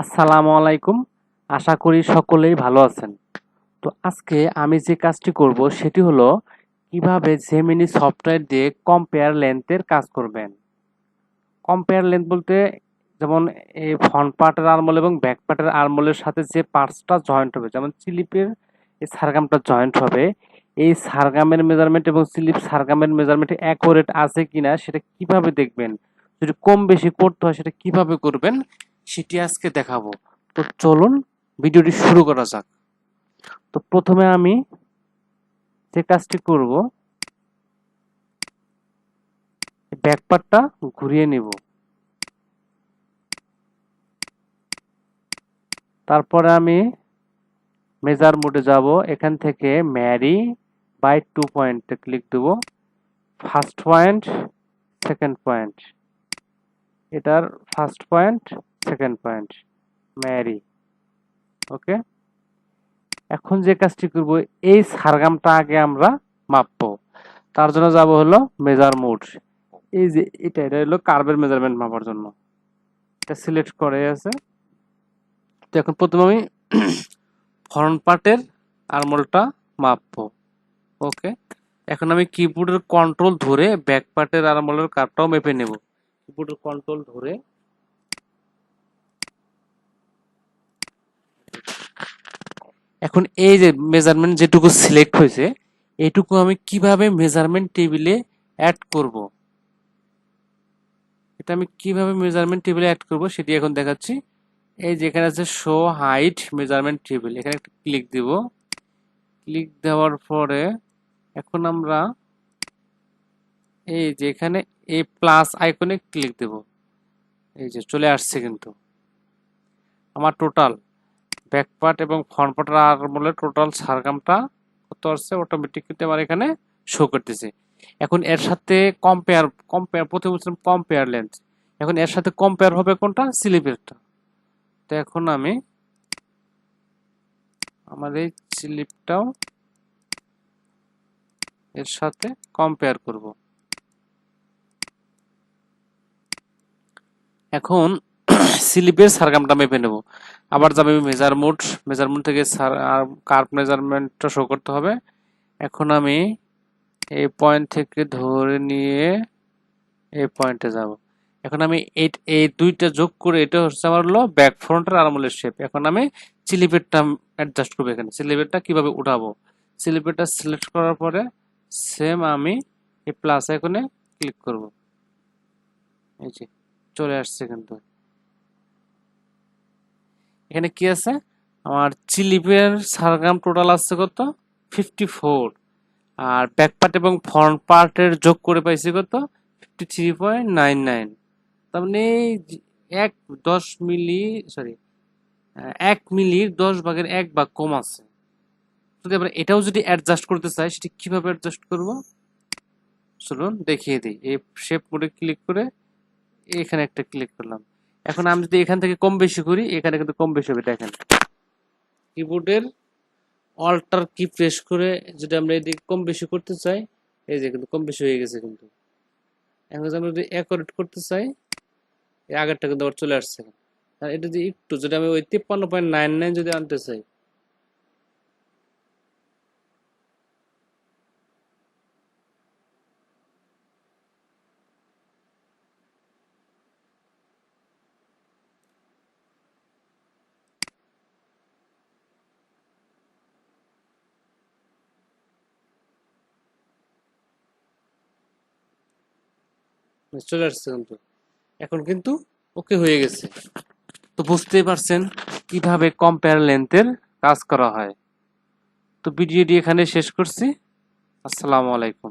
আসসালামু আলাইকুম। আশা করি সকলেই ভালো আছেন। তো আজকে আমি যে কাজটি করব সেটি হলো কিভাবে জেমিনি সফটওয়্যার দিয়ে কম্পেয়ার লেন্থের কাজ করবেন। কম্পেয়ার লেন্থ বলতে যেমন এই ফ্রন্ট পার্টের আর্মহোল এবং ব্যাক পার্টের আর্মহোলের সাথে যে পার্টসটা জয়েন্ট হবে, যেমন স্লিপের এই সারগামটা জয়েন্ট হবে, এই সারগামের মেজারমেন্ট এবং স্লিপ সারগামের মেজারমেন্ট অ্যাকুরেট আছে কিনা সেটা কিভাবে দেখবেন, যদি কম বেশি করতে হয় সেটা কিভাবে করবেন সেটি আজকে দেখাবো। তো চলুন ভিডিওটি শুরু করা যাক। তো প্রথমে আমি যে কাজটি করব, ব্যাক পার্টটা ঘুরিয়ে নিব। তারপরে আমি মেজার মোডে যাব। এখান থেকে ম্যারি বাই 2 পয়েন্টে ক্লিক দেব। ফার্স্ট পয়েন্ট, সেকেন্ড পয়েন্ট, এটার ফার্স্ট পয়েন্ট, সেকেন্ড পয়েন্ট, ম্যারি। ওকে, এখন যে কাজটি করব, এই সারগামটা আগে আমরা মাপবো। তার জন্য যাব হলো মেজার মোড। এই যে এটা হলো কার্ভের মেজারমেন্ট মাপার জন্য, এটা সিলেক্ট করে আছে। তো এখন প্রথমে আমি ফ্রন্ট পার্টের আর্মহোলটা মাপবো। ওকে, এখন আমি কিবোর্ডের কন্ট্রোল ধরে ব্যাক পার্টের আর্মহোলের কার্ভটাও মেপে নেব। কিবোর্ডের কন্ট্রোল ধরে এখন এই যে মেজারমেন্ট যেটুকু সিলেক্ট হয়েছে, এইটুকু আমি কিভাবে মেজারমেন্ট টেবিলে অ্যাড করব, এটা আমি কিভাবে মেজারমেন্ট টেবিলে অ্যাড করব সেটি এখন দেখাচ্ছি। এই যেখানে আছে শো হাইট মেজারমেন্ট টেবিল, এখানে একটা ক্লিক দিব। ক্লিক দেওয়ার পরে এখন আমরা এই যে এখানে এই প্লাস আইকনে ক্লিক দেব। এই যে চলে আসছে, কিন্তু আমার টোটাল ব্যাক পার্ট এবং ফ্রন্ট পার্টের আর্মহোলের টোটাল সারগামটা কত আসছে অটোমেটিক কিন্তু আমার এখানে শো করতেছে। এখন এর সাথে কম্পেয়ার কম্পেয়ার প্রথমে বলছিলাম কম্পেয়ার লেন্থ, এখন এর সাথে কম্পেয়ার হবে কোনটা, স্লিপেরটা। তো এখন আমি আমার এই স্লিপটাও এর সাথে কম্পেয়ার করব। এখন স্লিপের সারগামটা মেপে নেব। আবার যাবে মেজার মোড, মেজার মোড থেকে কার্ভ মেজারমেন্টটা শো করতে হবে। এখন আমি এই পয়েন্ট থেকে ধরে নিয়ে এই পয়েন্টে যাব। এখন আমি এই দুইটা যোগ করে এটা হচ্ছে আমার হলো ব্যাক ফ্রন্টের আর্মহোলের শেপ। এখন আমি স্লিপেরটা অ্যাডজাস্ট করবো। এখানে স্লিপেরটা কিভাবে উঠাবো, স্লিপেরটা সিলেক্ট করার পরে সেম আমি এই প্লাস আইকনে ক্লিক করব। এই যে চলে আসছে, কিন্তু এখানে কি আছে, আমার স্লিপের সারগাম টোটাল আছে কত, 54। আর ব্যাক পার্ট এবং ফ্রন্ট পার্টের যোগ করে পাইছি কত, 53.99। তার মানে এক 10 মিলি, সরি 1 মিলির 10 ভাগের 1 ভাগ কম আছে। যদি আমরা এটাও যদি অ্যাডজাস্ট করতে চাই সেটি কিভাবে অ্যাডজাস্ট করব, চলুন দেখিয়ে দিই। এই শেপ মোডে ক্লিক করে এখানে একটা ক্লিক করলাম। এখন আমি যদি এখান থেকে কম বেশি করি, এখানে কিন্তু কম বেশি হবে। দেখেন কিবোর্ডের অল্টার কি প্রেস করে যদি আমরা এদিকে কম বেশি করতে চাই, এই যে কিন্তু কম বেশি হয়ে গেছে। কিন্তু এখন যদি আমরা যদি অ্যাকুরেট করতে চাই, এই আগেরটা কিন্তু আবার চলে আসছে। আর এটা যদি একটু যদি আমি ওই 53.99 যদি আনতে চাই, চলে আসছে কিন্তু এখন কিন্তু ওকে হয়ে গেছে। তো বুঝতেই পারছেন কিভাবে কম্পেয়ার লেন্থের কাজ করা হয়। তো ভিডিওটি এখানে শেষ করছি। আসসালামু আলাইকুম।